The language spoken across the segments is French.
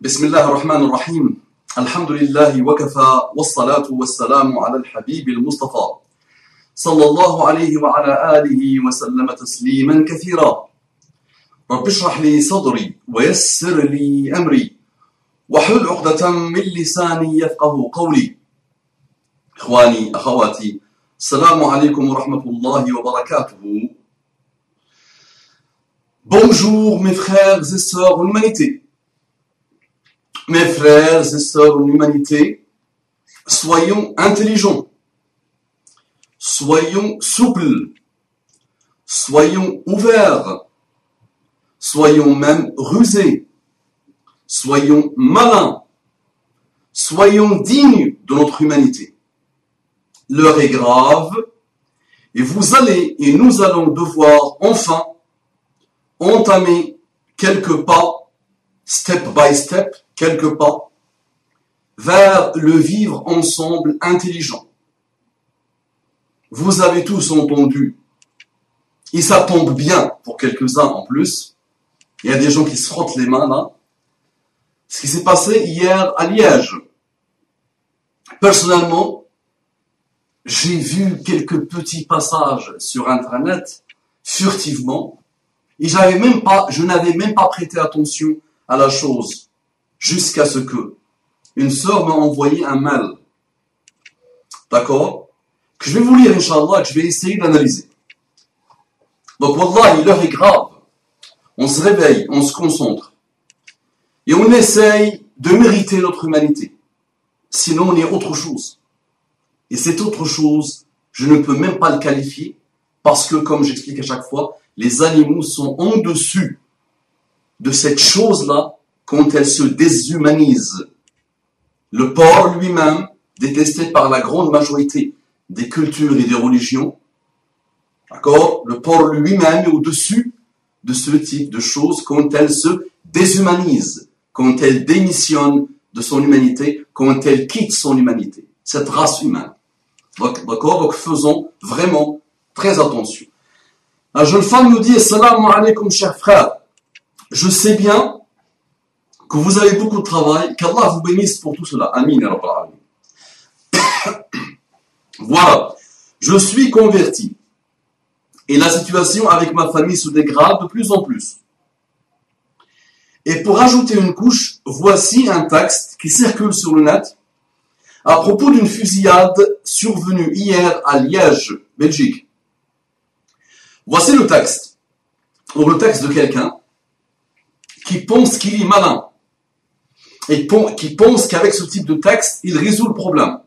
بسم الله الرحمن الرحيم الحمد لله وكفى والصلاة والسلام على الحبيب المصطفى صلى الله عليه وعلى آله وسلم تسليما كثيرا رب اشرح لي صدري ويسر لي أمري واحلل عقدة من لساني يفقه قولي إخواني أخواتي السلام عليكم ورحمة الله وبركاته. Bonjour mes frères et sœurs en humanité. Mes frères et sœurs en humanité, soyons intelligents, soyons souples, soyons ouverts, soyons même rusés, soyons malins, soyons dignes de notre humanité. L'heure est grave et vous allez et nous allons devoir enfin entamer quelques pas, step by step, quelques pas, vers le vivre ensemble intelligent. Vous avez tous entendu, et ça tombe bien pour quelques-uns en plus, il y a des gens qui se frottent les mains là, ce qui s'est passé hier à Liège. Personnellement, j'ai vu quelques petits passages sur Internet, furtivement, et je n'avais même pas prêté attention à la chose. Jusqu'à ce que une sœur m'a envoyé un mail, d'accord, que je vais vous lire, Inch'Allah, que je vais essayer d'analyser. Donc, Wallahi, l'heure est grave. On se réveille, on se concentre. Et on essaye de mériter notre humanité. Sinon, on est autre chose. Et cette autre chose, je ne peux même pas le qualifier, parce que, comme j'explique à chaque fois, les animaux sont en dessus de cette chose-là, quand elle se déshumanise. Le porc lui-même, détesté par la grande majorité des cultures et des religions, d'accord, le porc lui-même est au-dessus de ce type de choses quand elle se déshumanise, quand elle démissionne de son humanité, quand elle quitte son humanité, cette race humaine. D'accord, donc faisons vraiment très attention. La jeune femme nous dit « Assalamu alaikum, cher frère, je sais bien que vous avez beaucoup de travail, qu'Allah vous bénisse pour tout cela. Amin, ya Rabbal Alamin. Voilà, je suis converti. Et la situation avec ma famille se dégrade de plus en plus. Et pour ajouter une couche, voici un texte qui circule sur le net à propos d'une fusillade survenue hier à Liège, Belgique. Voici le texte. Donc le texte de quelqu'un qui pense qu'il est malin. Et qui pense qu'avec ce type de texte, il résout le problème.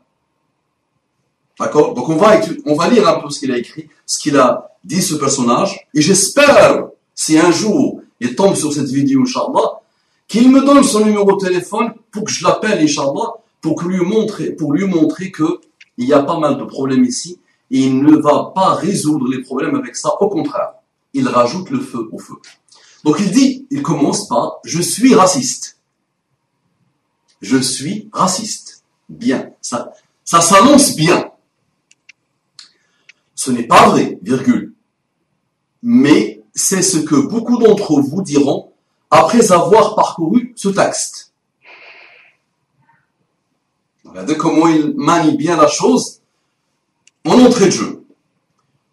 D'accord? Donc on va lire un peu ce qu'il a écrit, ce qu'il a dit ce personnage, et j'espère, si un jour il tombe sur cette vidéo, Inch'Allah, qu'il me donne son numéro de téléphone pour que je l'appelle, Inch'Allah, pour lui montrer que il y a pas mal de problèmes ici, et il ne va pas résoudre les problèmes avec ça, au contraire, il rajoute le feu au feu. Donc il commence par « Je suis raciste ». Je suis raciste. Bien. Ça s'annonce bien. Ce n'est pas vrai, virgule. Mais c'est ce que beaucoup d'entre vous diront après avoir parcouru ce texte. Regardez comment il manie bien la chose en entrée de jeu.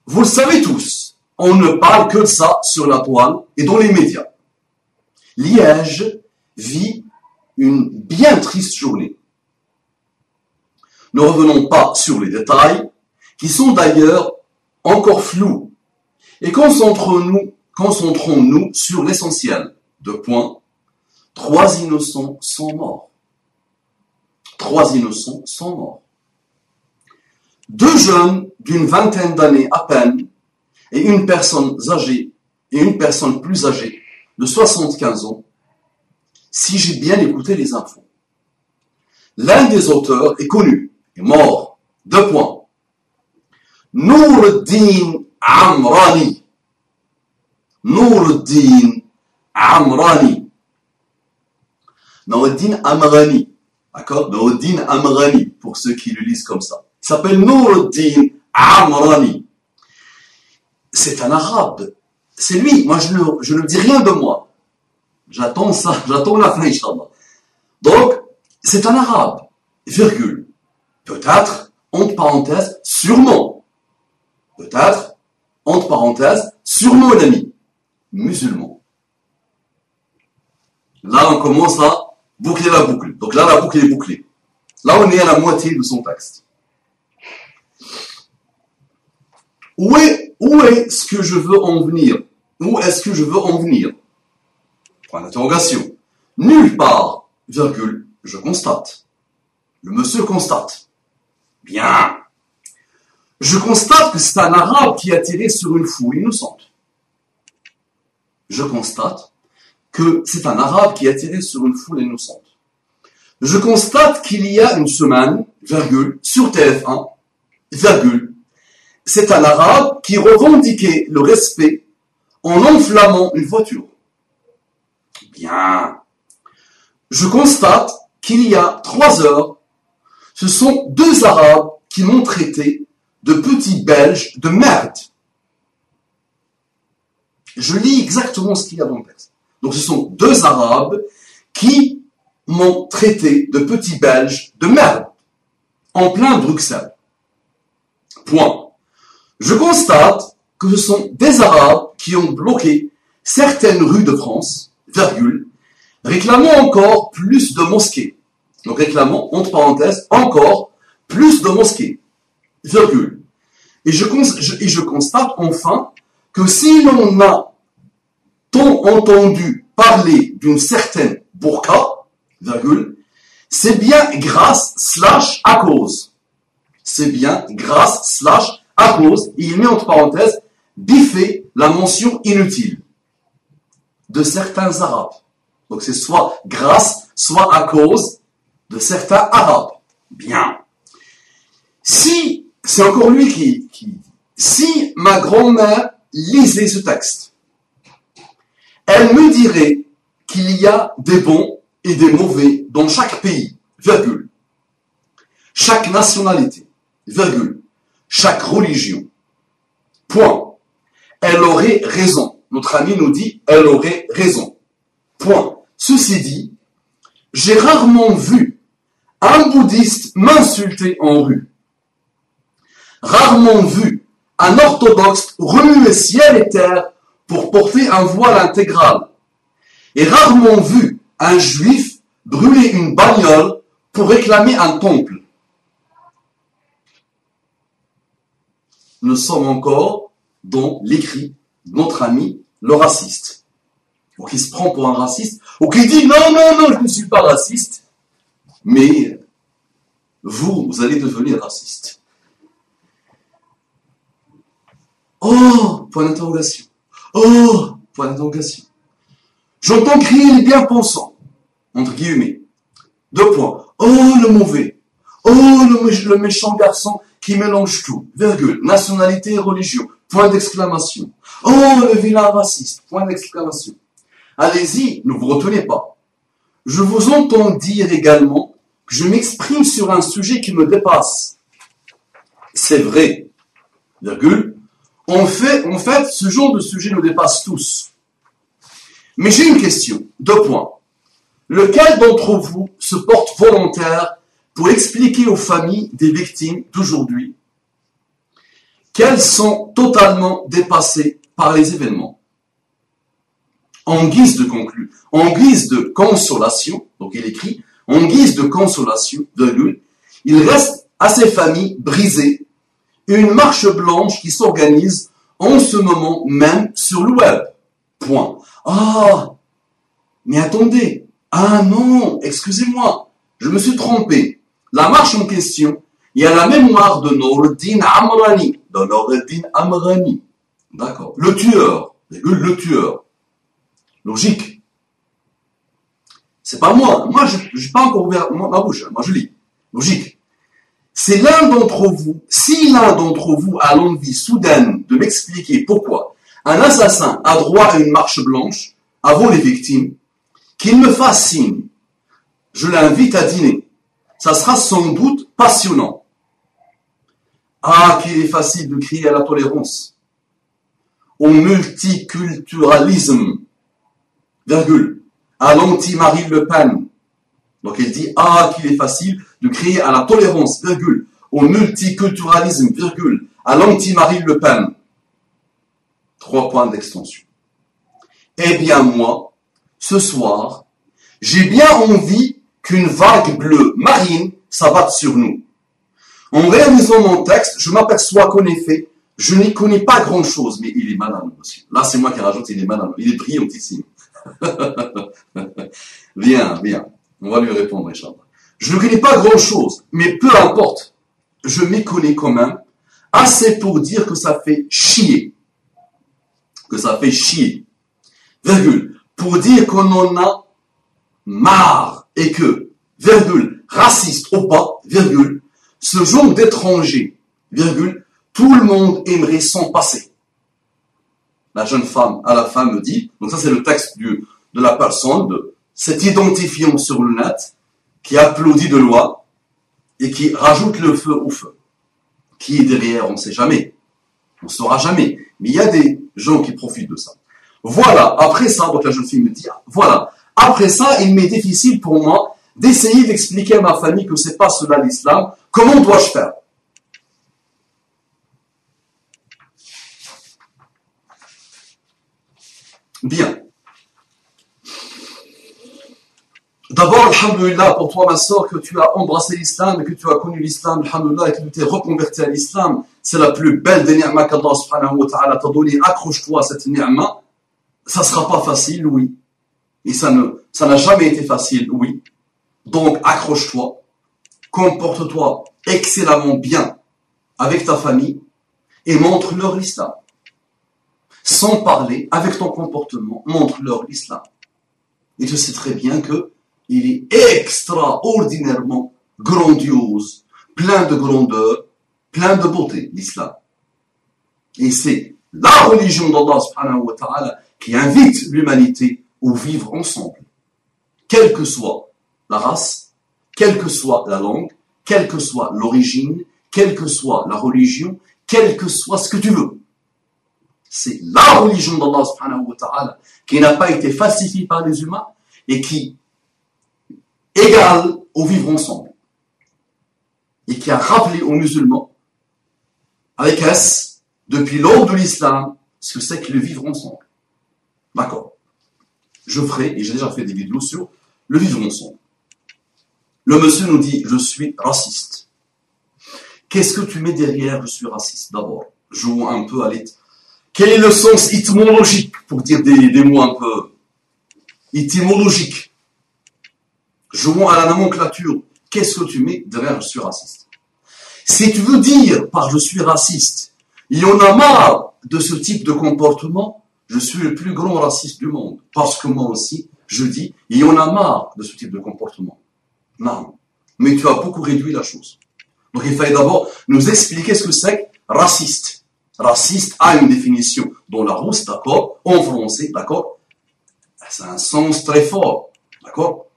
Vous le savez tous, on ne parle que de ça sur la toile et dans les médias. Liège vit une bien triste journée. Ne revenons pas sur les détails, qui sont d'ailleurs encore flous, et concentrons-nous sur l'essentiel. 2 points. 3 innocents sont morts. 3 innocents sont morts. 2 jeunes d'une vingtaine d'années à peine, et une personne plus âgée de 75 ans, si j'ai bien écouté les infos. L'un des auteurs est connu, est mort. 2 points. Noureddin Amrani. Noureddin Amrani. Noureddin Amrani. D'accord? Noureddin Amrani, pour ceux qui le lisent comme ça. Il s'appelle Noureddin Amrani. C'est un arabe. C'est lui. Moi, je ne dis rien de moi. J'attends ça, j'attends la fin, Inch'Allah. Donc, c'est un arabe, virgule. Peut-être, entre parenthèses, sûrement. Peut-être, entre parenthèses, sûrement un ami musulman. Là, on commence à boucler la boucle. Donc là, la boucle est bouclée. Là, on est à la moitié de son texte. Où est-ce que je veux en venir? Où est-ce que je veux en venir? Point d'interrogation. Nulle part, virgule, je constate. Le monsieur constate. Bien. Je constate que c'est un arabe qui a tiré sur une foule innocente. Je constate que c'est un arabe qui a tiré sur une foule innocente. Je constate qu'il y a une semaine, virgule, sur TF1, virgule, c'est un arabe qui revendiquait le respect en enflammant une voiture. Bien. Je constate qu'il y a 3 heures, ce sont 2 arabes qui m'ont traité de petits Belges de merde. Je lis exactement ce qu'il y a dans le texte. Donc ce sont 2 arabes qui m'ont traité de petits Belges de merde. En plein Bruxelles. Point. Je constate que ce sont des arabes qui ont bloqué certaines rues de France, virgule, réclamant encore plus de mosquées. Donc réclamant, entre parenthèses, encore plus de mosquées, virgule. Et je constate enfin que si l'on a tant entendu parler d'une certaine burqa, virgule, c'est bien grâce / à cause. C'est bien grâce / à cause, et il met entre parenthèses, biffer la mention inutile de certains arabes. Donc c'est soit grâce, soit à cause de certains arabes. Bien. Si, c'est encore lui qui si ma grand-mère lisait ce texte, elle me dirait qu'il y a des bons et des mauvais dans chaque pays, virgule. Chaque nationalité, virgule. Chaque religion. Point. Elle aurait raison. Notre ami nous dit, elle aurait raison. Point. Ceci dit, j'ai rarement vu un bouddhiste m'insulter en rue. Rarement vu un orthodoxe remuer ciel et terre pour porter un voile intégral. Et rarement vu un juif brûler une bagnole pour réclamer un temple. Nous sommes encore dans l'écrit de notre ami le raciste. Ou qui se prend pour un raciste, ou qui dit non, je ne suis pas raciste, mais vous allez devenir raciste. Oh, point d'interrogation. Oh, point d'interrogation. J'entends crier les bien-pensants, entre guillemets. 2 points. Oh, le mauvais. Oh, le méchant garçon qui mélange tout, virgule, nationalité et religion, point d'exclamation. Oh, le vilain raciste, point d'exclamation. Allez-y, ne vous retenez pas. Je vous entends dire également que je m'exprime sur un sujet qui me dépasse. C'est vrai, virgule. En fait, ce genre de sujet nous dépasse tous. Mais j'ai une question, 2 points. Lequel d'entre vous se porte volontaire pour expliquer aux familles des victimes d'aujourd'hui qu'elles sont totalement dépassées par les événements? En guise de consolation, donc il écrit, en guise de consolation, virgule, il reste à ces familles brisées une marche blanche qui s'organise en ce moment même sur le web. Point. Ah, mais attendez. Ah non, excusez-moi, je me suis trompé. La marche en question, il y a la mémoire de Noreddin Amrani. D'accord. Le tueur. Le tueur. Logique. C'est pas moi. Moi, je n'ai pas encore ouvert ma bouche. Moi, je lis. Logique. C'est l'un d'entre vous, si l'un d'entre vous a l'envie soudaine de m'expliquer pourquoi un assassin a droit à une marche blanche avant les victimes, qu'il me fasse signe. Je l'invite à dîner. Ça sera sans doute passionnant. Ah, qu'il est facile de crier à la tolérance, au multiculturalisme, virgule, à l'anti-Marine Le Pen, Donc il dit, qu'il est facile de crier à la tolérance, virgule, au multiculturalisme, virgule, à l'anti-Marine Le Pen. 3 points d'extension. Eh bien moi, ce soir, j'ai bien envie qu'une vague bleue marine s'abatte sur nous. En réalisant mon texte, je m'aperçois qu'en effet, je n'y connais pas grand-chose, mais il est malin aussi. Là, c'est moi qui rajoute, il est malin. Il est brillantissime. Bien. On va lui répondre, Inch'Allah. Je ne connais pas grand-chose, mais peu importe. Je m'y connais quand même assez pour dire que ça fait chier. Virgule. Pour dire qu'on en a marre et que, virgule, raciste ou pas, virgule, ce genre d'étrangers, virgule, tout le monde aimerait s'en passer. La jeune femme, à la fin, me dit, donc ça c'est le texte de la personne, de cet identifiant sur le net, qui applaudit de loi et qui rajoute le feu au feu. Qui est derrière, on ne sait jamais. On ne saura jamais. Mais il y a des gens qui profitent de ça. Voilà, après ça, donc la jeune fille me dit, voilà, après ça, il m'est difficile pour moi d'essayer d'expliquer à ma famille que c'est pas cela l'islam. Comment dois-je faire? Bien. D'abord, alhamdoulilah, pour toi, ma sœur, que tu as embrassé l'islam et que tu as connu l'islam, alhamdoulilah, et que tu t'es reconverti à l'islam, c'est la plus belle des ni'mas qu'Allah subhanahu wa ta'ala t'a donné. Accroche-toi à cette ni'ma. Ça sera pas facile, oui. Et ça n'a jamais été facile, oui. Donc, accroche-toi. Comporte-toi excellemment bien avec ta famille et montre-leur l'islam. Sans parler, avec ton comportement, montre-leur l'islam. Et tu sais très bien que il est extraordinairement grandiose, plein de grandeur, plein de beauté, l'islam. Et c'est la religion d'Allah subhanahu wa ta'ala qui invite l'humanité au vivre ensemble. Quelle que soit la race, quelle que soit la langue, quelle que soit l'origine, quelle que soit la religion, quel que soit ce que tu veux. C'est la religion d'Allah subhanahu wa ta'ala qui n'a pas été falsifiée par les humains et qui égale au vivre ensemble. Et qui a rappelé aux musulmans, avec S, depuis l'aube de l'islam, ce que c'est que le vivre ensemble. D'accord. Je ferai, et j'ai déjà fait des vidéos sur le vivre ensemble. Le monsieur nous dit, je suis raciste. Qu'est-ce que tu mets derrière, je suis raciste? D'abord, jouons un peu à l'état. Quel est le sens étymologique, pour dire des mots un peu étymologiques? Jouons à la nomenclature. Qu'est-ce que tu mets derrière je suis raciste? Si tu veux dire par je suis raciste, il y en a marre de ce type de comportement, je suis le plus grand raciste du monde. Parce que moi aussi, je dis, il y en a marre de ce type de comportement. Non. Mais tu as beaucoup réduit la chose. Donc il fallait d'abord nous expliquer ce que c'est que raciste. Raciste a une définition dans la Larousse, d'accord, en français, d'accord. C'est un sens très fort, d'accord,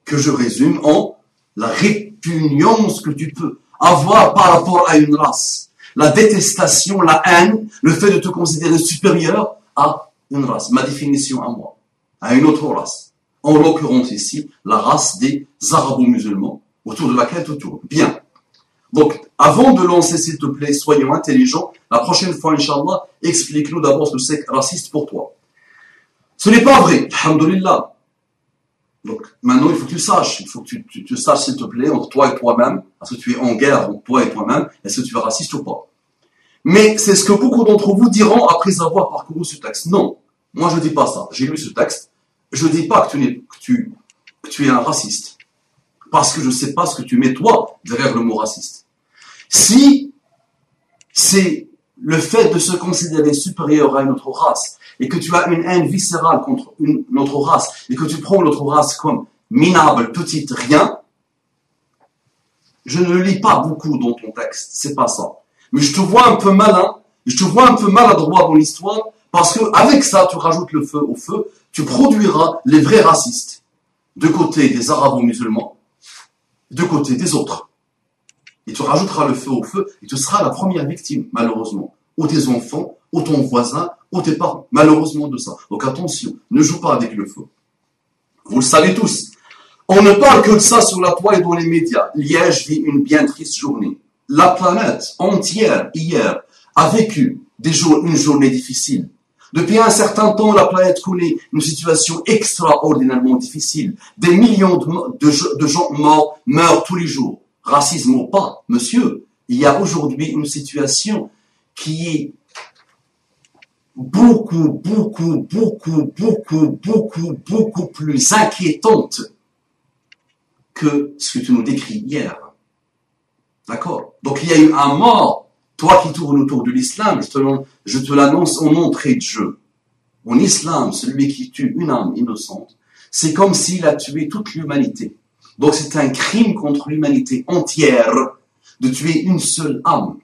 que je résume en la répugnance que tu peux avoir par rapport à une race. La détestation, la haine, le fait de te considérer supérieur à une race. Ma définition à moi, à une autre race. En l'occurrence ici, la race des arabo-musulmans, autour de laquelle tu tournes. Bien. Donc, avant de lancer, s'il te plaît, soyons intelligents. La prochaine fois, Inch'Allah, explique-nous d'abord ce que c'est raciste pour toi. Ce n'est pas vrai, alhamdoulilah. Donc, maintenant, il faut que tu saches. Il faut que tu saches, s'il te plaît, entre toi et toi-même, parce que tu es en guerre entre toi et toi-même, est-ce que tu es raciste ou pas? Mais c'est ce que beaucoup d'entre vous diront après avoir parcouru ce texte. Non, moi je dis pas ça. J'ai lu ce texte. Je dis pas que tu es un raciste. Parce que je sais pas ce que tu mets, toi, derrière le mot raciste. Si c'est le fait de se considérer supérieur à une autre race, et que tu as une haine viscérale contre une autre race, et que tu prends l'autre race comme minable, petite, rien, je ne le lis pas beaucoup dans ton texte, c'est pas ça. Mais je te vois un peu malin, je te vois un peu maladroit dans l'histoire, parce que avec ça, tu rajoutes le feu au feu, tu produiras les vrais racistes, de côté des arabo-musulmans, de côté des autres. Et tu rajouteras le feu au feu, et tu seras la première victime, malheureusement. Ou tes enfants, ou ton voisin, ou tes parents. Malheureusement de ça. Donc attention, ne joue pas avec le feu. Vous le savez tous. On ne parle que de ça sur la toile et dans les médias. Liège vit une bien triste journée. La planète entière, hier, a vécu une journée difficile. Depuis un certain temps, la planète connaît une situation extraordinairement difficile. Des millions de gens morts meurent tous les jours. Racisme ou pas, monsieur, il y a aujourd'hui une situation qui est beaucoup plus inquiétante que ce que tu nous décris hier. D'accord? Donc il y a eu un mort. Toi qui tournes autour de l'islam, je te l'annonce en entrée de jeu. En islam, celui qui tue une âme innocente, c'est comme s'il a tué toute l'humanité. Donc c'est un crime contre l'humanité entière de tuer une seule âme.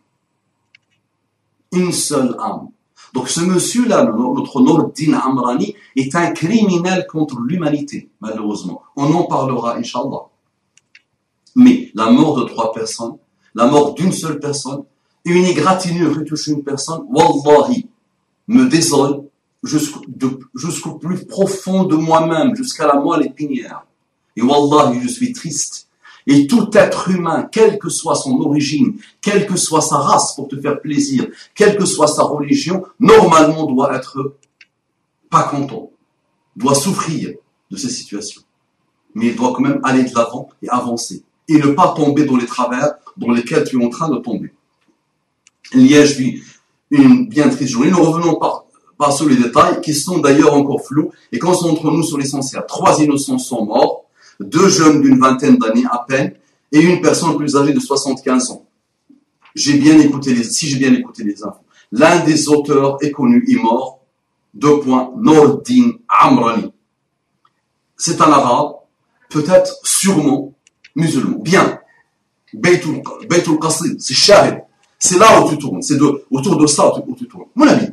Une seule âme. Donc ce monsieur-là, notre Nourdine Amrani, est un criminel contre l'humanité, malheureusement. On en parlera, Inch'Allah. Mais la mort de 3 personnes, la mort d'une seule personne, une égratignure qui touche une personne, wallahi, me désole jusqu'au plus profond de moi-même, jusqu'à la moelle épinière. Et wallahi, je suis triste. Et tout être humain, quelle que soit son origine, quelle que soit sa race pour te faire plaisir, quelle que soit sa religion, normalement doit être pas content, doit souffrir de ces situations. Mais il doit quand même aller de l'avant et avancer. Et ne pas tomber dans les travers dans lesquels tu es en train de tomber. Liège vit une bien triste journée. Nous revenons pas sur les détails, qui sont d'ailleurs encore flous, et concentrons-nous sur l'essentiel. 3 innocents sont morts, 2 jeunes d'une vingtaine d'années à peine, et une personne plus âgée de 75 ans. Si j'ai bien écouté les infos. L'un des auteurs est connu et mort, Nourdine Amrani. C'est un arabe, peut-être sûrement musulman. Bien. Beitul Qasid, c'est Shahid. C'est là où tu tournes, c'est autour de ça où tu tournes. Mon ami,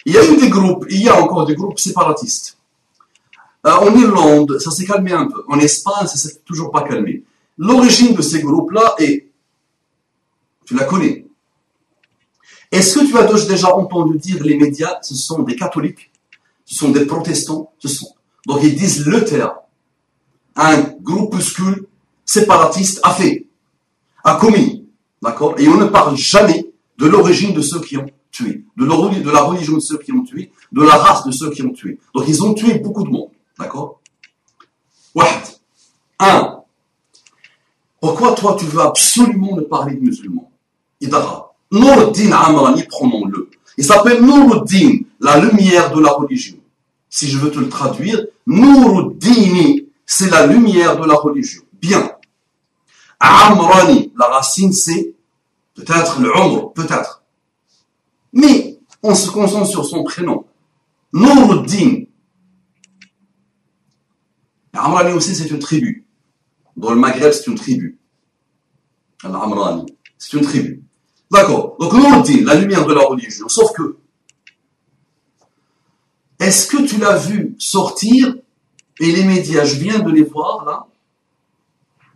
il y a encore des groupes séparatistes. En Irlande, ça s'est calmé un peu. En Espagne, ça s'est toujours pas calmé. L'origine de ces groupes-là est, tu la connais. Est-ce que tu as déjà entendu dire les médias, ce sont des catholiques, ce sont des protestants, donc ils disent le terme. Un groupuscule séparatiste a commis. D'accord? Et on ne parle jamais de l'origine de ceux qui ont tué, de la religion de ceux qui ont tué, de la race de ceux qui ont tué. Donc ils ont tué beaucoup de monde. D'accord? Un. Pourquoi toi tu veux absolument ne parler de musulmans et d'arabes? Nourdine Amrani, prenons-le. Il s'appelle Nourdine, la lumière de la religion. Si je veux te le traduire, Nourdini, c'est la lumière de la religion. Bien. Amrani, la racine c'est peut-être le Umr, peut-être. Mais on se concentre sur son prénom. Nourdine. Amrani aussi c'est une tribu. Dans le Maghreb c'est une tribu. Al-Amrani, c'est une tribu. D'accord. Donc Nourdine, la lumière de la religion. Sauf que, est-ce que tu l'as vu sortir et les médias, je viens de les voir là.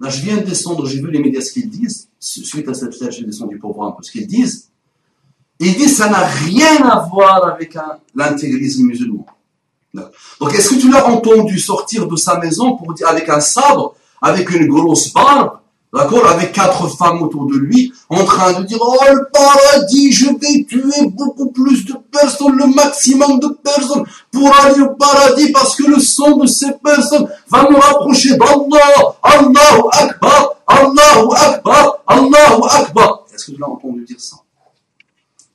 Là, je viens de descendre, j'ai vu les médias ce qu'ils disent. Suite à cette lettre, j'ai descendu pour voir un peu ce qu'ils disent. Ils disent que ça n'a rien à voir avec l'intégrisme musulman. Donc, est-ce que tu l'as entendu sortir de sa maison pour dire avec un sabre, avec une grosse barbe, d'accord, avec 4 femmes autour de lui, en train de dire, oh, le paradis, je vais tuer beaucoup plus de personnes, le maximum de personnes, pour aller au paradis, parce que le sang de ces personnes va me rapprocher d'Allah, Allahu Akbar, Allahu Akbar, Allahu Akbar. Est-ce que tu l'as entendu dire ça?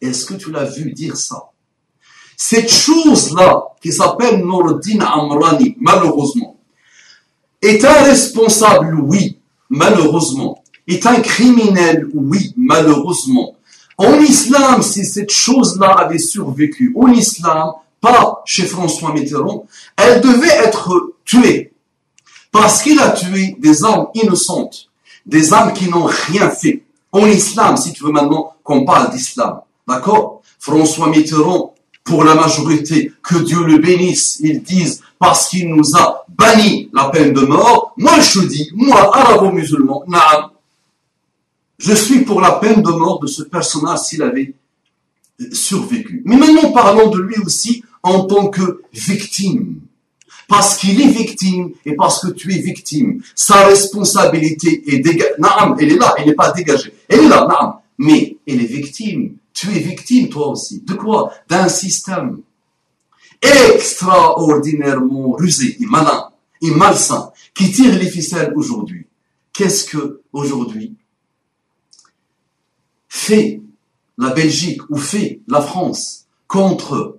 Est-ce que tu l'as vu dire ça? Cette chose-là, qui s'appelle Nourdine Amrani, malheureusement, est un responsable, oui, malheureusement, est un criminel, oui, malheureusement. En islam, si cette chose-là avait survécu, en islam, pas chez François Mitterrand, elle devait être tuée. Parce qu'il a tué des âmes innocentes, des âmes qui n'ont rien fait. En islam, si tu veux maintenant qu'on parle d'islam, d'accord? François Mitterrand, pour la majorité, que Dieu le bénisse, ils disent, parce qu'il nous a banni la peine de mort, moi je dis, moi, arabo-musulman, naam, je suis pour la peine de mort de ce personnage s'il avait survécu. Mais maintenant parlons de lui aussi en tant que victime. parce qu'il est victime et parce que tu es victime. Sa responsabilité est dégagée. Naam, elle est là, elle n'est pas dégagée. Elle est là, naam. Mais elle est victime. Tu es victime, toi aussi. De quoi? D'un système extraordinairement rusé et malin et malsain qui tire les ficelles aujourd'hui. Qu'est-ce que aujourd'hui fait la Belgique ou fait la France contre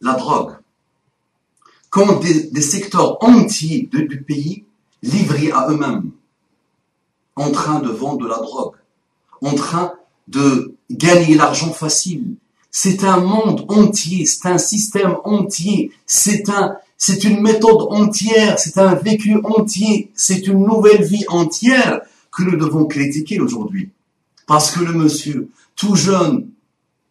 la drogue, contre des secteurs entiers du pays livrés à eux-mêmes, en train de vendre de la drogue, en train de gagner l'argent facile. C'est un monde entier, c'est un système entier, c'est une méthode entière, c'est un vécu entier, c'est une nouvelle vie entière que nous devons critiquer aujourd'hui. Parce que le monsieur, tout jeune,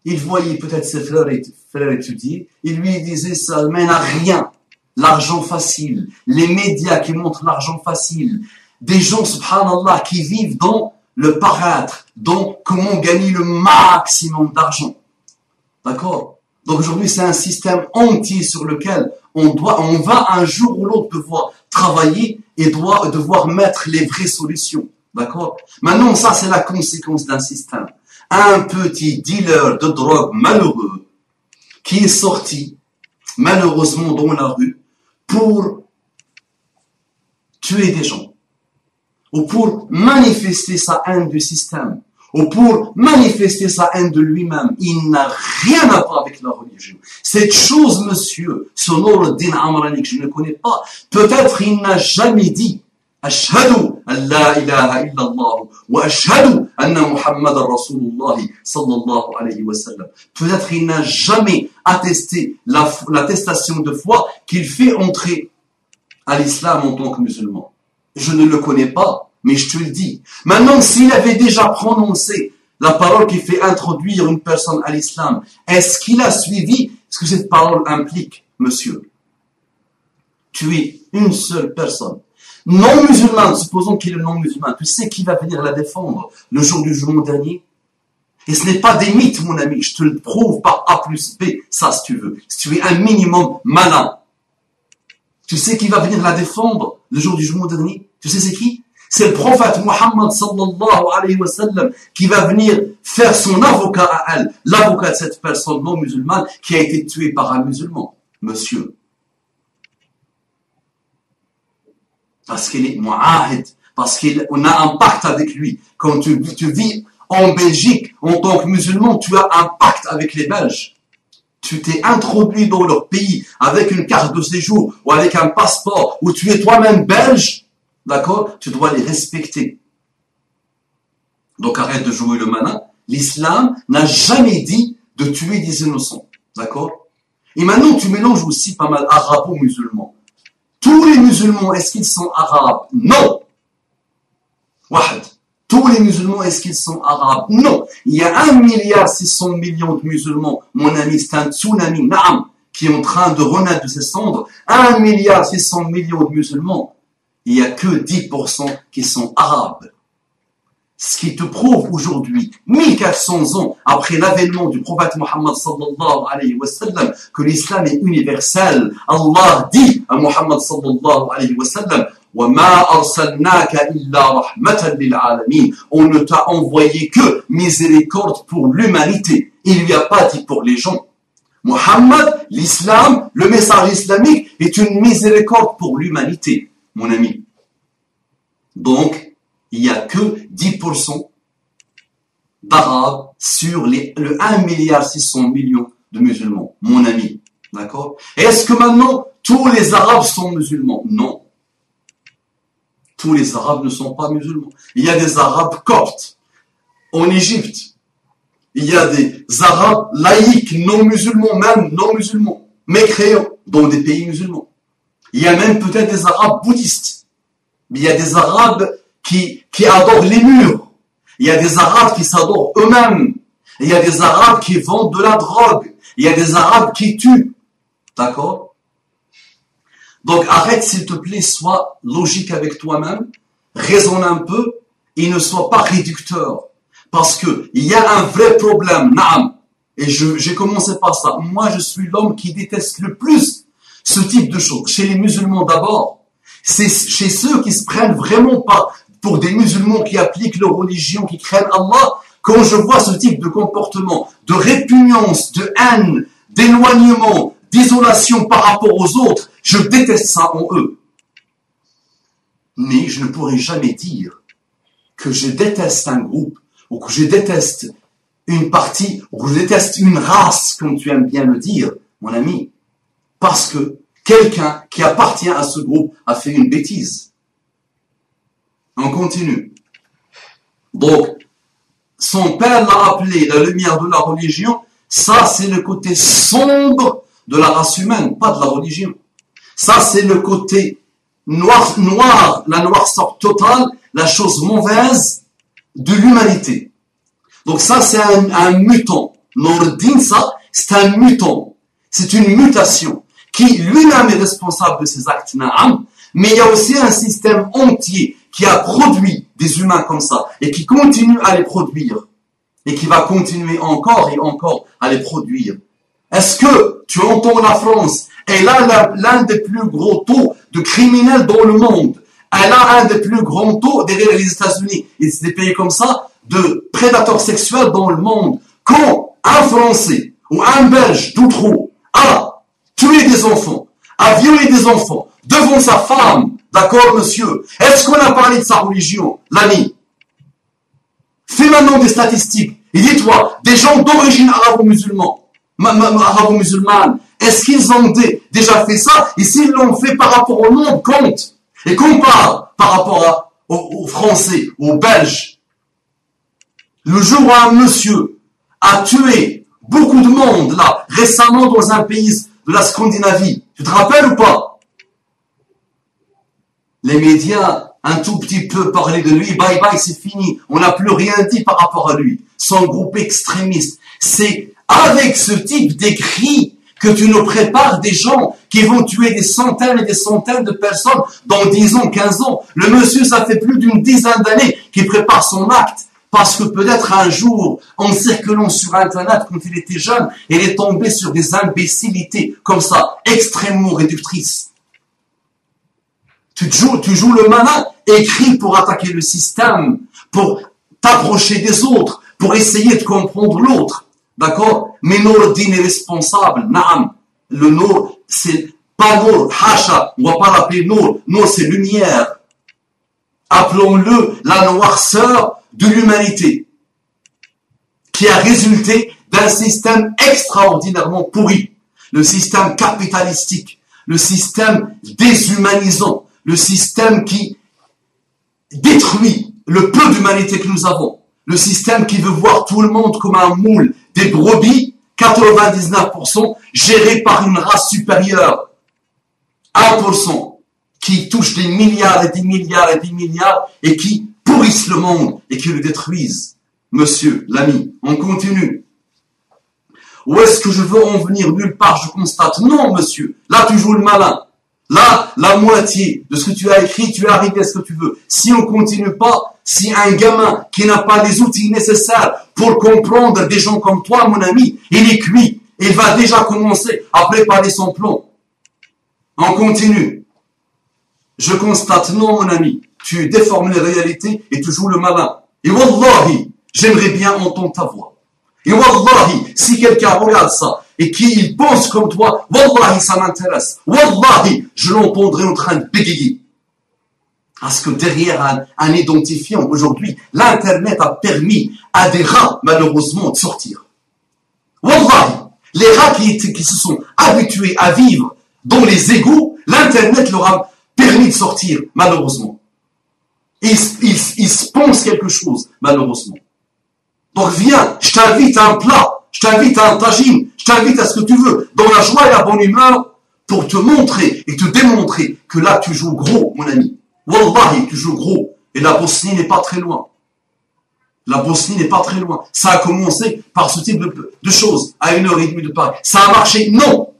il voyait peut-être ses frères étudier, il lui disait ça mène à rien. L'argent facile, les médias qui montrent l'argent facile, des gens, subhanallah, qui vivent dans le paraître, dans comment gagner le maximum d'argent. D'accord? Donc aujourd'hui, c'est un système entier sur lequel on va un jour ou l'autre devoir travailler et devoir mettre les vraies solutions. D'accord? Maintenant, ça, c'est la conséquence d'un système. Un petit dealer de drogue malheureux qui est sorti, malheureusement, dans la rue pour tuer des gens ou pour manifester sa haine du système ou pour manifester sa haine de lui-même. Il n'a rien à voir avec la religion. Cette chose, monsieur, ce Nour-Din Amrani que je ne connais pas, peut-être il n'a jamais dit Ashhadu an la ilaha illallah wa ashhadu anna Muhammadan Rasulullah sallallahu alayhi wa sallam. Peut-être il n'a jamais attesté l'attestation de foi qu'il fait entrer à l'islam en tant que musulman. Je ne le connais pas, mais je te le dis. Maintenant, s'il avait déjà prononcé la parole qui fait introduire une personne à l'islam, est-ce qu'il a suivi ce que cette parole implique, monsieur? Tuer une seule personne non musulmane, supposons qu'il est non musulman, tu sais qui va venir la défendre le jour du jugement dernier? Et ce n'est pas des mythes, mon ami, je te le prouve par A plus B, ça si tu veux. Si tu es un minimum malin, tu sais qui va venir la défendre le jour du jugement dernier? Tu sais c'est qui? C'est le prophète Muhammad sallallahu alayhi wa sallam qui va venir faire son avocat à elle, l'avocat de cette personne non musulmane qui a été tuée par un musulman, monsieur. Parce qu'il est mu'ahid, parce qu'on a un pacte avec lui. Quand tu vis en Belgique, en tant que musulman, tu as un pacte avec les Belges. Tu t'es introduit dans leur pays avec une carte de séjour ou avec un passeport où tu es toi-même belge, d'accord? Tu dois les respecter. Donc arrête de jouer le malin. L'islam n'a jamais dit de tuer des innocents, d'accord? Et maintenant, tu mélanges aussi pas mal arabo-musulmans. Tous les musulmans, est-ce qu'ils sont arabes? Non. Wahad. Tous les musulmans, est-ce qu'ils sont arabes? Non. Il y a 1,6 milliard de musulmans, mon ami, c'est un tsunami, naam, qui est en train de renaître de ses cendres. 1,6 milliard de musulmans. Il n'y a que 10% qui sont arabes. Ce qui te prouve aujourd'hui, 1400 ans après l'avènement du prophète Muhammad sallallahu alayhi wa sallam, que l'islam est universel. Allah dit à Muhammad sallallahu alayhi wa sallam, وَمَا أَرْسَلْنَاكَ إِلَّا رَحْمَةً لِلْعَالَمِينَ. On ne t'a envoyé que miséricorde pour l'humanité. Il n'y a pas dit pour les gens. Muhammad, l'islam, le message islamique est une miséricorde pour l'humanité, mon ami. Donc, il n'y a que 10% d'Arabes sur le 1,6 milliard de musulmans, mon ami. D'accord? Est-ce que maintenant, tous les Arabes sont musulmans? Non. Tous les Arabes ne sont pas musulmans. Il y a des Arabes coptes en Égypte. Il y a des Arabes laïcs, non musulmans, même non musulmans, mécréants, dans des pays musulmans. Il y a même peut-être des Arabes bouddhistes. Mais il y a des Arabes qui adorent les murs. Il y a des Arabes qui s'adorent eux-mêmes. Il y a des Arabes qui vendent de la drogue. Il y a des Arabes qui tuent. D'accord? Donc arrête s'il te plaît, sois logique avec toi-même, raisonne un peu et ne sois pas réducteur. Parce que il y a un vrai problème, naam. Et j'ai commencé par ça. Moi, je suis l'homme qui déteste le plus ce type de choses, chez les musulmans d'abord, c'est chez ceux qui se prennent vraiment pas pour des musulmans qui appliquent leur religion, qui craignent Allah, quand je vois ce type de comportement, de répugnance, de haine, d'éloignement, d'isolation par rapport aux autres, je déteste ça en eux. Mais je ne pourrai jamais dire que je déteste un groupe, ou que je déteste une partie, ou que je déteste une race, comme tu aimes bien le dire, mon ami, parce que quelqu'un qui appartient à ce groupe a fait une bêtise. On continue. Donc, son père l'a appelé la lumière de la religion. Ça, c'est le côté sombre de la race humaine, pas de la religion. Ça, c'est le côté noir, la noirceur totale, la chose mauvaise de l'humanité. Donc ça, c'est un mutant. Nourdine, ça, c'est un mutant. C'est une mutation qui lui-même est responsable de ses actes na'am, mais il y a aussi un système entier qui a produit des humains comme ça et qui continue à les produire et qui va continuer encore et encore à les produire. Est-ce que tu entends la France? Elle a l'un des plus gros taux de criminels dans le monde. Elle a un des plus grands taux, derrière les États-Unis et des pays comme ça, de prédateurs sexuels dans le monde. Quand un Français ou un Belge d'Outreau a tué des enfants, a violé des enfants devant sa femme, d'accord monsieur, est-ce qu'on a parlé de sa religion, l'ami? Fais maintenant des statistiques et dis-toi, des gens d'origine arabo-musulmane, est-ce qu'ils ont déjà fait ça? Et s'ils l'ont fait par rapport au monde, compte. Et compare par rapport aux Français, aux Belges. Le jour où un monsieur a tué beaucoup de monde, là, récemment dans un pays de la Scandinavie, tu te rappelles ou pas? Les médias, un tout petit peu parlé de lui, bye bye, c'est fini. On n'a plus rien dit par rapport à lui. Son groupe extrémiste. C'est avec ce type d'écrit que tu nous prépares des gens qui vont tuer des centaines et des centaines de personnes dans 10 ans, 15 ans. Le monsieur, ça fait plus d'une dizaine d'années qu'il prépare son acte. Parce que peut-être un jour, en circulant sur Internet quand il était jeune, il est tombé sur des imbécilités comme ça, extrêmement réductrices. Tu joues le malin, écrit pour attaquer le système, pour t'approcher des autres, pour essayer de comprendre l'autre. D'accord? Mais Nourdine est responsable. Naam. Le Nour, c'est pas Nour, Hacha. On va pas l'appeler Nour. Nour, c'est lumière. Appelons-le la noirceur de l'humanité, qui a résulté d'un système extraordinairement pourri. Le système capitalistique, le système déshumanisant, le système qui détruit le peu d'humanité que nous avons. Le système qui veut voir tout le monde comme un moule, des brebis, 99% gérés par une race supérieure, 1% qui touche des milliards et des milliards et des milliards et qui pourrissent le monde et qui le détruisent. Monsieur, l'ami, on continue. Où est-ce que je veux en venir? Nulle part, je constate. Non, monsieur, là tu joues le malin. Là, la moitié de ce que tu as écrit, tu es arrivé à ce que tu veux. Si on continue pas, si un gamin qui n'a pas les outils nécessaires pour comprendre des gens comme toi, mon ami, il est cuit. Il va déjà commencer à préparer son plan. On continue. Je constate, non, mon ami, tu déformes les réalités et tu joues le malin. Et wallahi, j'aimerais bien entendre ta voix. Et wallahi, si quelqu'un regarde ça et qu'il pense comme toi, wallahi, ça m'intéresse. Wallahi, je l'entendrai en train de bégayer. Parce que derrière un identifiant, aujourd'hui, l'Internet a permis à des rats, malheureusement, de sortir. Wallahi, les rats qui se sont habitués à vivre dans les égouts, l'Internet leur a permis de sortir, malheureusement. Ils se pensent quelque chose, malheureusement. Donc viens, je t'invite à un plat, je t'invite à un tagine, je t'invite à ce que tu veux, dans la joie et la bonne humeur, pour te montrer et te démontrer que là tu joues gros, mon ami. Wallahi, tu joues gros. Et la Bosnie n'est pas très loin. La Bosnie n'est pas très loin. Ça a commencé par ce type de choses, à 1h30 de Paris. Ça a marché? Non.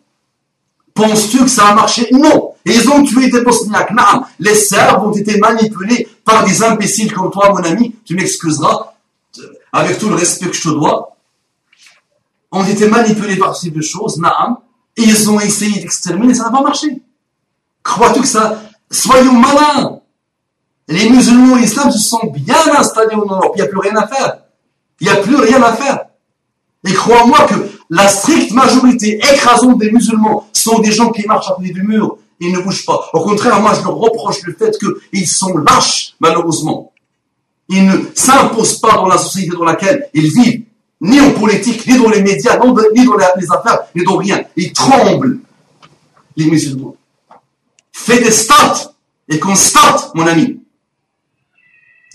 Penses-tu que ça a marché? Non. Et ils ont tué des Bosniaques. Non. Les Serbes ont été manipulés par des imbéciles comme toi, mon ami. Tu m'excuseras, avec tout le respect que je te dois. Ont été manipulés par ce type de choses. Non. Ils ont essayé d'exterminer, ça n'a pas marché. Crois-tu que ça... Soyons malins. Les musulmans et l'islam se sont bien installés en Europe. Il n'y a plus rien à faire. Il n'y a plus rien à faire. Et crois-moi que la stricte majorité écrasante des musulmans sont des gens qui marchent à côté du mur. Ils ne bougent pas. Au contraire, moi, je leur reproche le fait qu'ils sont lâches, malheureusement. Ils ne s'imposent pas dans la société dans laquelle ils vivent, ni en politique, ni dans les médias, ni dans les affaires, ni dans rien. Ils tremblent, les musulmans. Fais des stats et constate, mon ami.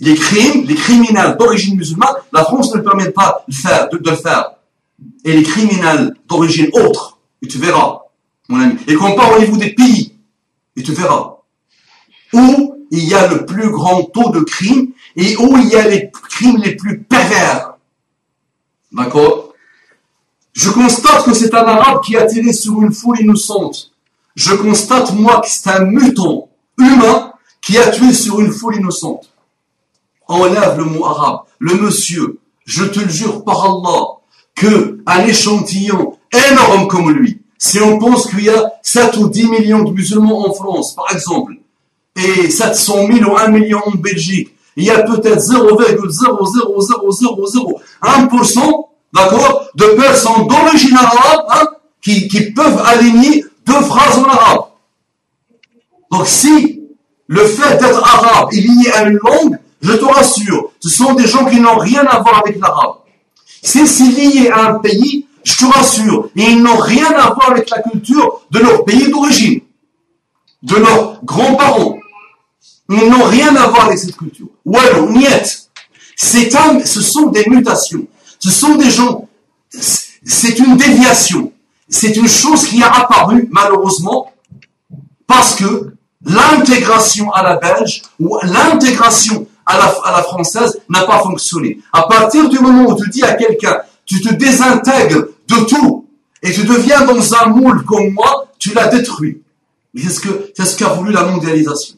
Les criminels d'origine musulmane, la France ne permet pas de le faire. Et les criminels d'origine autre, et tu verras, mon ami. Et compare au niveau des pays, et tu verras. Où il y a le plus grand taux de crimes et où il y a les crimes les plus pervers. D'accord? Je constate que c'est un arabe qui a tiré sur une foule innocente. Je constate, moi, que c'est un mutant humain qui a tué sur une foule innocente. Enlève le mot arabe. Le monsieur, je te le jure par Allah, que un échantillon énorme comme lui, si on pense qu'il y a 7 ou 10 millions de musulmans en France, par exemple, et 700 000 ou 1 million en Belgique, il y a peut-être 0,00001%, d'accord, de personnes d'origine arabe, qui peuvent aligner 2 phrases en arabe. Donc si le fait d'être arabe est lié à une langue, je te rassure, ce sont des gens qui n'ont rien à voir avec l'arabe. Si c'est lié à un pays, je te rassure, ils n'ont rien à voir avec la culture de leur pays d'origine, de leurs grands-parents. Ils n'ont rien à voir avec cette culture. Walou, niet. Ce sont des mutations. Ce sont des gens, c'est une déviation. C'est une chose qui a apparu, malheureusement, parce que l'intégration à la belge ou l'intégration à la française n'a pas fonctionné. À partir du moment où tu dis à quelqu'un, tu te désintègres de tout et tu deviens dans un moule comme moi, tu l'as détruit. C'est ce qu'a voulu la mondialisation.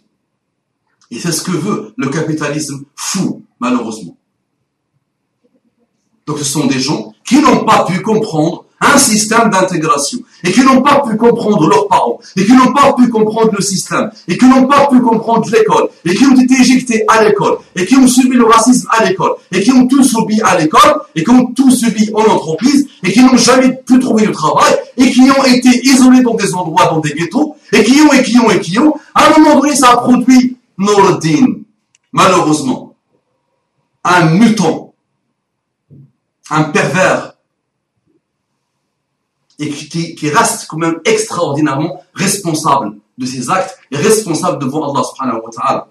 Et c'est ce que veut le capitalisme fou, malheureusement. Donc ce sont des gens qui n'ont pas pu comprendre un système d'intégration, et qui n'ont pas pu comprendre leurs parents, et qui n'ont pas pu comprendre le système, et qui n'ont pas pu comprendre l'école, et qui ont été éjectés à l'école, et qui ont subi le racisme à l'école, et qui ont tout subi à l'école, et qui ont tout subi en entreprise, et qui n'ont jamais pu trouver de travail, et qui ont été isolés dans des endroits, dans des ghettos, et qui ont, à un moment donné, ça a produit Nourdin, malheureusement, un mutant, un pervers, et qui reste quand même extraordinairement responsable de ses actes et responsable devant Allah subhanahu wa ta'ala.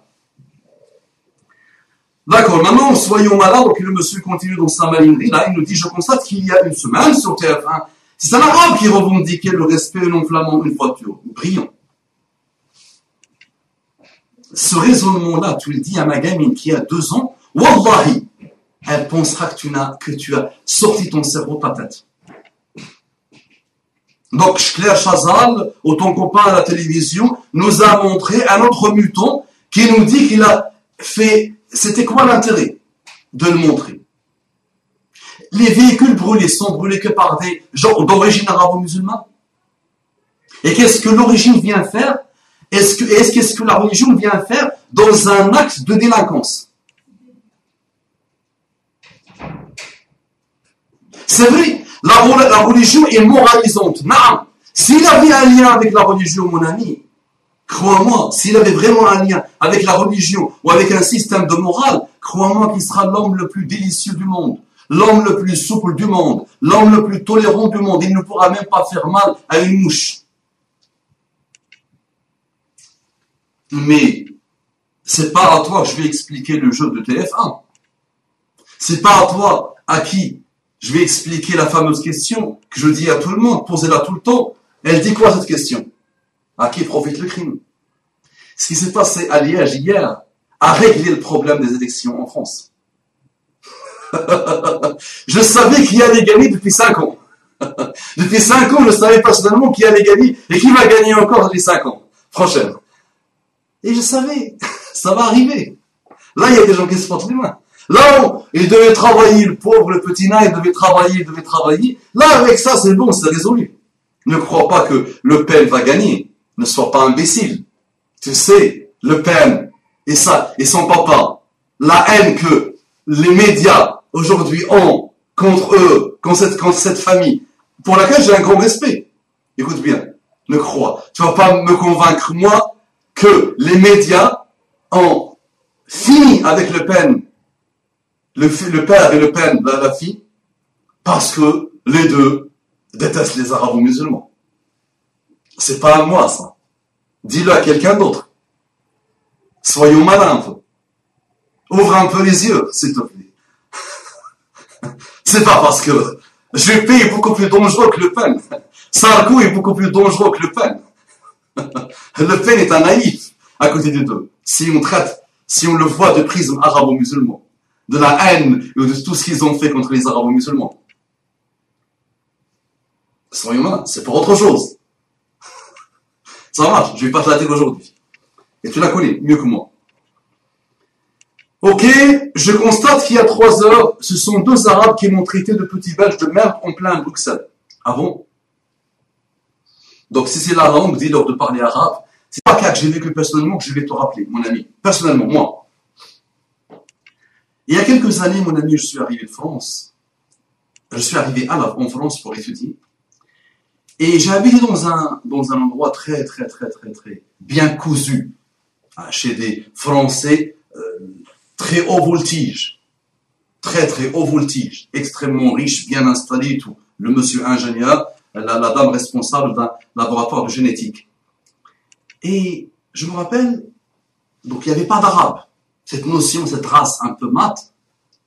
D'accord, maintenant, soyons malins, donc le monsieur continue dans sa malinerie, là, il nous dit, je constate qu'il y a une semaine sur TF1, c'est un arabe qui revendiquait le respect non-flamand une voiture. Brillant. Ce raisonnement-là, tu le dis à ma gamine qui a 2 ans, wallahi, elle pensera que tu as sorti ton cerveau de ta tête. Donc, Claire Chazal, ou ton copain à la télévision, nous a montré un autre mutant qui nous dit qu'il a fait... C'était quoi l'intérêt de le montrer? Les véhicules brûlés sont brûlés que par des gens d'origine arabo-musulmane. Et qu'est-ce que l'origine vient faire? Qu'est-ce que la religion vient faire dans un acte de délinquance? C'est vrai, la religion est moralisante. Non, s'il avait un lien avec la religion, mon ami, crois-moi, s'il avait vraiment un lien avec la religion ou avec un système de morale, crois-moi qu'il sera l'homme le plus délicieux du monde, l'homme le plus souple du monde, l'homme le plus tolérant du monde. Il ne pourra même pas faire mal à une mouche. Mais c'est pas à toi que je vais expliquer le jeu de TF1. C'est pas à toi à qui je vais expliquer la fameuse question que je dis à tout le monde, posez-la tout le temps. Elle dit quoi cette question? À qui profite le crime? Ce qui s'est passé à Liège hier a réglé le problème des élections en France. Je savais qui allait gagner depuis 5 ans. Depuis 5 ans, je savais personnellement qui allait gagner et qui va gagner encore les 5 ans prochaines. Et je savais, ça va arriver. Là, il y a des gens qui se portent les mains. Là, il devait travailler, le pauvre, le petit nain, il devait travailler. Là, avec ça, c'est bon, c'est résolu. Ne crois pas que Le Pen va gagner. Ne sois pas imbécile. Tu sais, Le Pen et son papa, la haine que les médias aujourd'hui ont contre eux, contre cette famille, pour laquelle j'ai un grand respect. Écoute bien, tu vas pas me convaincre, moi, que les médias ont fini avec Le Pen, le père et Le Pen, la fille, parce que les deux détestent les arabo-musulmans. C'est pas à moi, ça. Dis-le à quelqu'un d'autre. Soyons malins un peu. Ouvre un peu les yeux, s'il te plaît. C'est pas parce que Juppé est beaucoup plus dangereux que Le Pen. Sarko est beaucoup plus dangereux que Le Pen. Le Pen est un naïf à côté des deux. Si on le voit de prisme arabo-musulman, de la haine et de tout ce qu'ils ont fait contre les arabo-musulmans. Soyons malins, c'est pour autre chose. Ça marche, je vais pas te la dire aujourd'hui. Et tu la connais mieux que moi. Ok, je constate qu'il y a 3 heures, ce sont 2 Arabes qui m'ont traité de petits Belges de merde en plein Bruxelles. Ah bon? Donc si c'est la langue, dis-leur de parler arabe. C'est pas cas que j'ai vécu personnellement que je vais te rappeler, mon ami. Personnellement, moi. Il y a quelques années, mon ami, je suis arrivé en France. Je suis arrivé en France pour étudier. Et j'ai habité dans un endroit très bien cousu, chez des Français très haut voltige, très haut voltige, extrêmement riche, bien installé et tout. Le monsieur ingénieur, la dame responsable d'un laboratoire de génétique. Et je me rappelle, donc il n'y avait pas d'arabe. Cette notion, cette race un peu mate,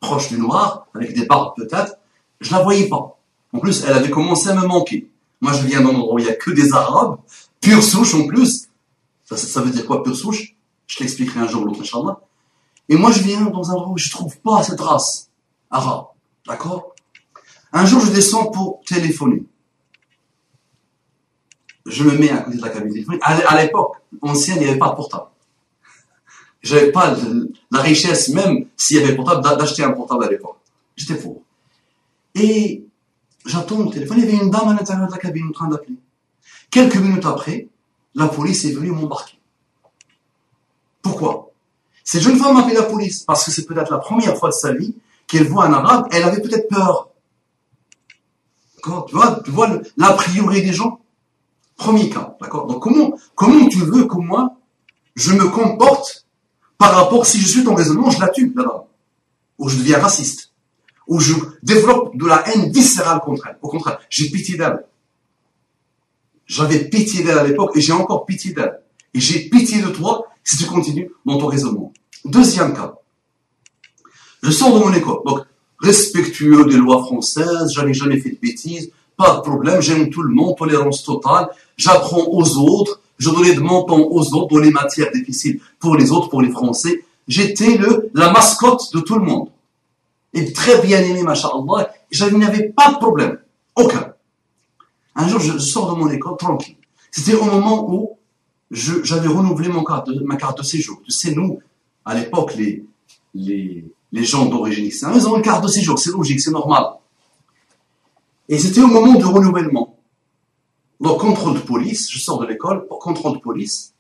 proche du noir, avec des barbes peut-être, je la voyais pas. En plus, elle avait commencé à me manquer. Moi, je viens d'un endroit où il n'y a que des arabes, pure souche en plus. Ça veut dire quoi, pure souche? Je t'expliquerai un jour ou l'autre, Inch'Allah. Et moi, je viens dans un endroit où je trouve pas cette race arabe. D'accord? Un jour, je descends pour téléphoner. Je me mets à côté de la cabine téléphonique. À l'époque ancienne, il n'y avait pas de portable. J'avais pas la richesse, même s'il y avait portable, d'acheter un portable à l'époque. J'étais pauvre. Et j'attends le téléphone, il y avait une dame à l'intérieur de la cabine en train d'appeler. Quelques minutes après, la police est venue m'embarquer. Pourquoi? Cette jeune femme a appelé la police parce que c'est peut-être la première fois de sa vie qu'elle voit un arabe, elle avait peut-être peur. Tu vois l'a priori des gens? Premier cas, d'accord? Donc comment tu veux que moi, je me comporte par rapport, si je suis ton raisonnement, je la tue, la dame. Ou je deviens raciste. Ou je développe de la haine viscérale contre elle. Au contraire, j'ai pitié d'elle. J'avais pitié d'elle à l'époque et j'ai encore pitié d'elle. Et j'ai pitié de toi si tu continues dans ton raisonnement. Deuxième cas. Je sors de mon école. Donc, respectueux des lois françaises, j'avais jamais fait de bêtises, pas de problème, j'aime tout le monde, tolérance totale, j'apprends aux autres, je donnais de mon temps aux autres dans les matières difficiles pour les autres, pour les Français. J'étais la mascotte de tout le monde. Et très bien aimé, masha'Allah, je n'avais pas de problème. Aucun. Un jour, je sors de mon école tranquille. C'était au moment où j'avais renouvelé ma carte de séjour. Tu sais, nous, à l'époque, les gens d'origine extérieure, ils ont une carte de séjour. C'est logique, c'est normal. Et c'était au moment du renouvellement. Donc, contrôle de police, je sors de l'école, contrôle de police.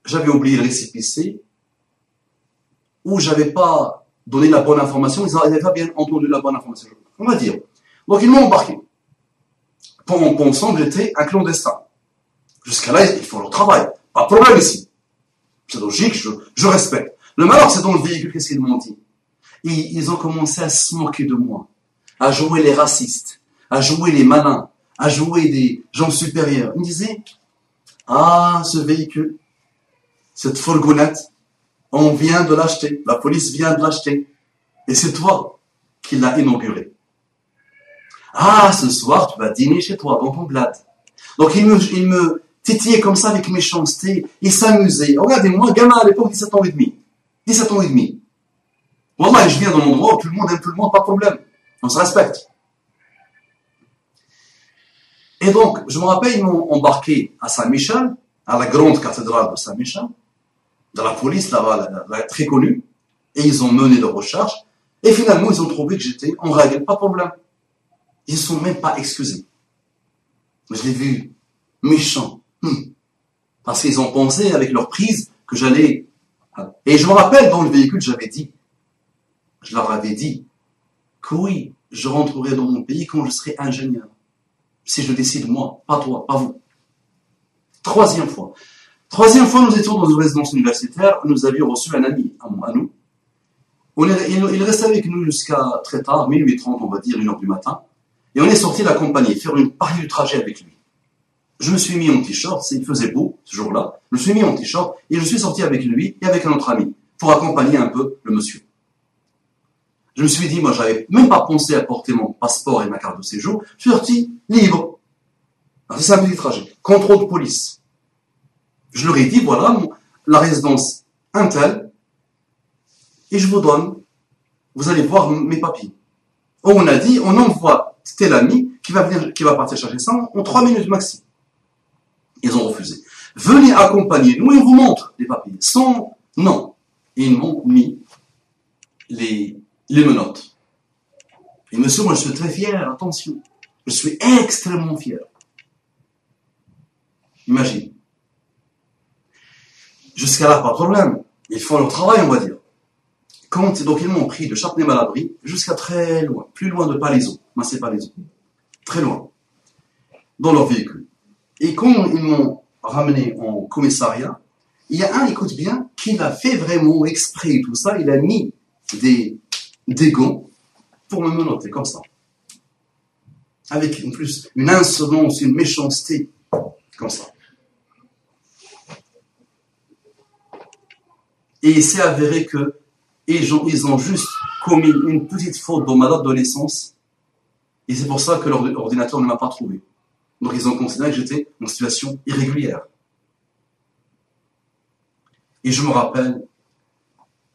J'avais oublié le récépissé, ou j'avais pas donné la bonne information, ils n'avaient pas bien entendu la bonne information. On va dire. Donc, ils m'ont embarqué. En pensant que j'étais un clandestin. Jusqu'à là, ils font leur travail. Pas de problème ici. C'est logique, je respecte. Le malheur, c'est dans le véhicule, qu'est-ce qu'ils m'ont dit? Ils ont commencé à se moquer de moi, à jouer les racistes, à jouer les malins, à jouer des gens supérieurs. Ils me disaient, ah, ce véhicule, cette fourgonnette, on vient de l'acheter, la police vient de l'acheter, et c'est toi qui l'as inauguré. Ah, ce soir, tu vas dîner chez toi, dans ton bled. Donc, il me titillait comme ça avec méchanceté, il s'amusait. Regardez-moi, gamin à l'époque, 17 ans et demi. 17 ans et demi. Wallah, je viens d'un endroit où tout le monde aime tout le monde, pas de problème. On se respecte. Et donc, je me rappelle, ils m'ont embarqué à Saint-Michel, à la grande cathédrale de Saint-Michel, de la police là-bas, très connue, et ils ont mené leur recherche, et finalement, ils ont trouvé que j'étais en règle, pas de problème. Ils ne sont même pas excusés. Je l'ai vu méchant. Parce qu'ils ont pensé avec leur prise que j'allais... Et je me rappelle dans le véhicule, je leur avais dit que oui, je rentrerai dans mon pays quand je serai ingénieur. Si je décide moi, pas toi, pas vous. Troisième fois, nous étions dans une résidence universitaire, nous avions reçu un ami à nous. Il restait avec nous jusqu'à très tard, 18h30, on va dire, 1h du matin. Et on est sorti l'accompagner, faire une partie du trajet avec lui. Je me suis mis en t-shirt, il faisait beau ce jour-là. Je me suis mis en t-shirt et je suis sorti avec lui et avec un autre ami pour accompagner un peu le monsieur. Je me suis dit, moi, j'avais même pas pensé à porter mon passeport et ma carte de séjour. Je suis sorti libre. C'est un petit trajet. Contrôle de police. Je leur ai dit, voilà, la résidence Intel, et je vous donne, vous allez voir mes papiers. On a dit, on envoie tel ami qui va partir chercher ça en 3 minutes maxi. Ils ont refusé. Venez accompagner nous et on vous montre les papiers. Sans non. Et ils m'ont mis les menottes. Et monsieur, moi je suis très fier, attention. Je suis extrêmement fier. Imagine. Jusqu'à là, pas de problème. Ils font leur travail, on va dire. Donc ils m'ont pris de Châtenay-Malabry jusqu'à très loin, plus loin de Palaiseau, Massé-Palaiseau, très loin, dans leur véhicule. Et quand ils m'ont ramené en commissariat, il y a un, écoute bien, qui l'a fait vraiment exprès et tout ça, il a mis des gants pour me menotter comme ça. Avec une insolence, une méchanceté, comme ça. Et il s'est avéré que ils ont juste commis une petite faute dans ma date de naissance. Et c'est pour ça que leur ordinateur ne m'a pas trouvé. Donc ils ont considéré que j'étais en situation irrégulière. Et je me rappelle,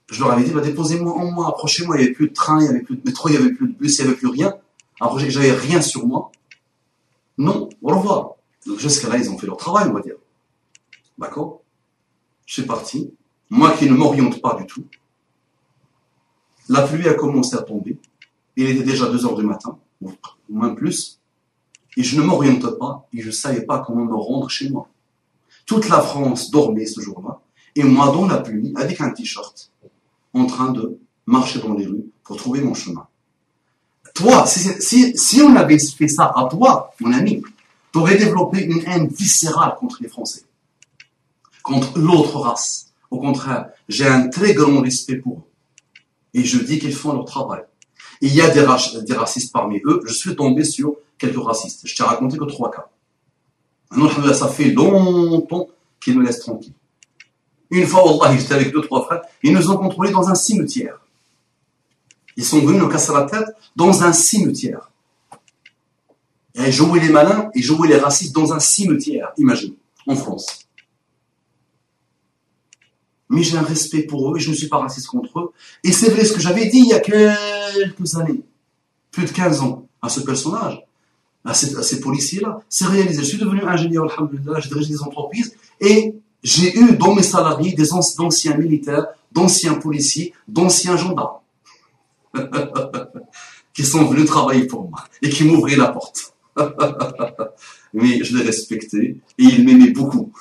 je leur avais dit, déposez-moi en moi, approchez-moi, il n'y avait plus de train, il n'y avait plus de métro, il n'y avait plus de bus, il n'y avait plus rien. Approchez que j'avais rien sur moi. Non, au revoir. Donc jusqu'à là, ils ont fait leur travail, on va dire. D'accord? Je suis parti. Moi qui ne m'oriente pas du tout. La pluie a commencé à tomber. Il était déjà 2h du matin, ou moins plus. Et je ne m'oriente pas et je ne savais pas comment me rendre chez moi. Toute la France dormait ce jour-là. Et moi, dans la pluie, avec un t-shirt, en train de marcher dans les rues pour trouver mon chemin. Toi, si on avait fait ça à toi, mon ami, tu aurais développé une haine viscérale contre les Français, contre l'autre race. Au contraire, j'ai un très grand respect pour eux. Et je dis qu'ils font leur travail. Et il y a des racistes parmi eux. Je suis tombé sur quelques racistes. Je t'ai raconté que 3 cas. Maintenant, ça fait longtemps qu'ils me laissent tranquille. Une fois, Wallah, j'étais avec 2-3 frères, ils nous ont contrôlés dans un cimetière. Ils sont venus nous casser la tête dans un cimetière. Et jouer les malins et jouer les racistes dans un cimetière, imagine, en France. Mais j'ai un respect pour eux et je ne suis pas raciste contre eux. Et c'est vrai ce que j'avais dit il y a quelques années, plus de 15 ans, à ce personnage, à ces policiers-là. C'est réalisé. Je suis devenu ingénieur, alhamdoulilah, j'ai dirigé des entreprises et j'ai eu dans mes salariés d'anciens militaires, d'anciens policiers, d'anciens gendarmes qui sont venus travailler pour moi et qui m'ouvraient la porte. Mais je les respectais et ils m'aimaient beaucoup.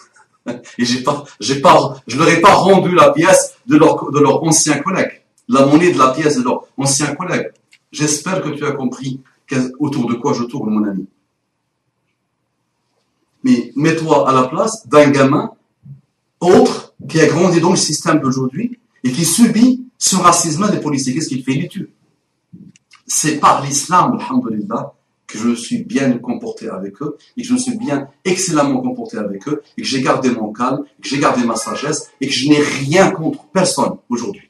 Et je leur ai pas rendu la pièce de leur ancien collègue, la monnaie de la pièce de leur ancien collègue. J'espère que tu as compris autour de quoi je tourne, mon ami. Mais mets-toi à la place d'un gamin autre qui a grandi dans le système d'aujourd'hui et qui subit ce racisme des policiers. Qu'est-ce qu'il fait? Il les tue. C'est par l'islam, alhamdoulilah, que je me suis bien comporté avec eux et que je me suis bien excellemment comporté avec eux et que j'ai gardé mon calme, et que j'ai gardé ma sagesse et que je n'ai rien contre personne aujourd'hui.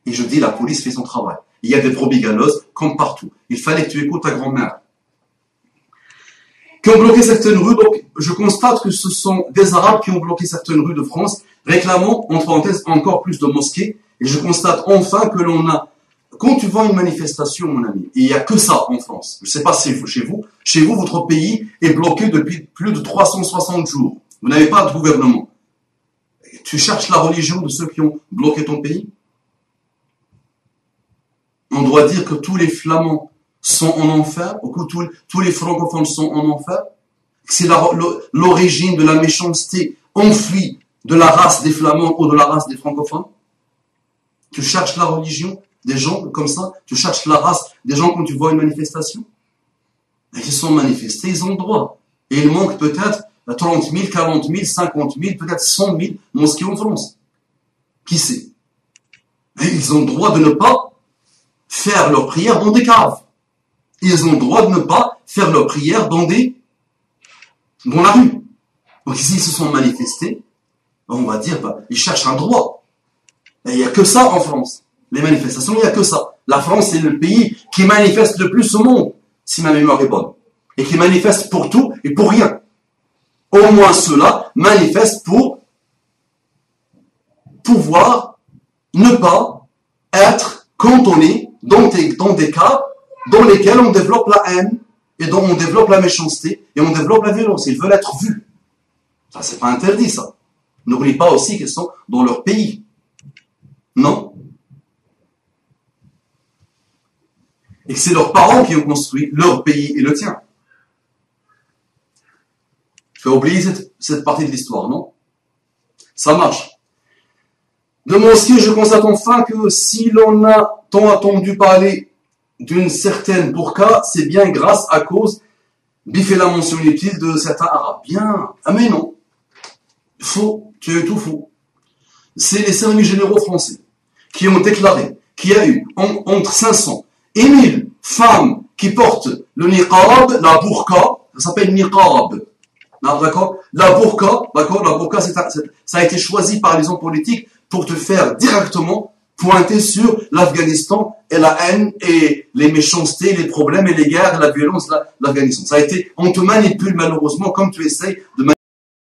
Et je dis, la police fait son travail. Il y a des brebis galeuses comme partout. Il fallait que tu écoutes ta grand-mère. Qui ont bloqué certaines rues, donc je constate que ce sont des Arabes qui ont bloqué certaines rues de France, réclamant, entre parenthèses, encore plus de mosquées. Et je constate enfin que l'on a, quand tu vois une manifestation, mon ami, et il n'y a que ça en France, je ne sais pas si chez vous, votre pays est bloqué depuis plus de 360 jours. Vous n'avez pas de gouvernement. Tu cherches la religion de ceux qui ont bloqué ton pays? On doit dire que tous les flamands sont en enfer, ou que tous les francophones sont en enfer, que c'est l'origine de la méchanceté enfuie de la race des flamands ou de la race des francophones. Tu cherches la religion des gens comme ça, tu cherches la race des gens quand tu vois une manifestation. Et qui sont manifestés, ils ont le droit. Et il manque peut-être 30 000, 40 000, 50 000, peut-être 100 000 mosquées en France. Qui sait? Et ils ont le droit de ne pas faire leur prière dans des caves. Ils ont le droit de ne pas faire leur prière dans la rue. Donc ici, ils se sont manifestés. On va dire, ils cherchent un droit. Et il n'y a que ça en France. Les manifestations, il n'y a que ça. La France est le pays qui manifeste le plus au monde, si ma mémoire est bonne. Et qui manifeste pour tout et pour rien. Au moins ceux-là manifestent pour pouvoir ne pas être cantonnés dans des cas dans lesquels on développe la haine et dont on développe la méchanceté et on développe la violence. Ils veulent être vus. Ça, c'est pas interdit, ça. N'oublie pas aussi qu'ils sont dans leur pays. Non. Et que c'est leurs parents qui ont construit leur pays et le tien. Tu as oublié cette partie de l'histoire, non? Ça marche. De mon ski, je constate enfin que si l'on a tant entendu parler d'une certaine burqa, c'est bien grâce à cause, Biff et la mention utile de certains arabes. Bien. Ah mais non. Faux. Tu es tout faux. C'est les services généraux français qui ont déclaré qu'il y a eu entre 500 et 1000 femmes qui portent le niqab, la burqa, ça s'appelle niqab. D'accord? La burqa, d'accord? La burqa, ça a été choisi par les hommes politiques pour te faire directement pointer sur l'Afghanistan et la haine et les méchancetés, les problèmes et les guerres, la violence, l'Afghanistan. Ça a été, on te manipule malheureusement comme tu essayes de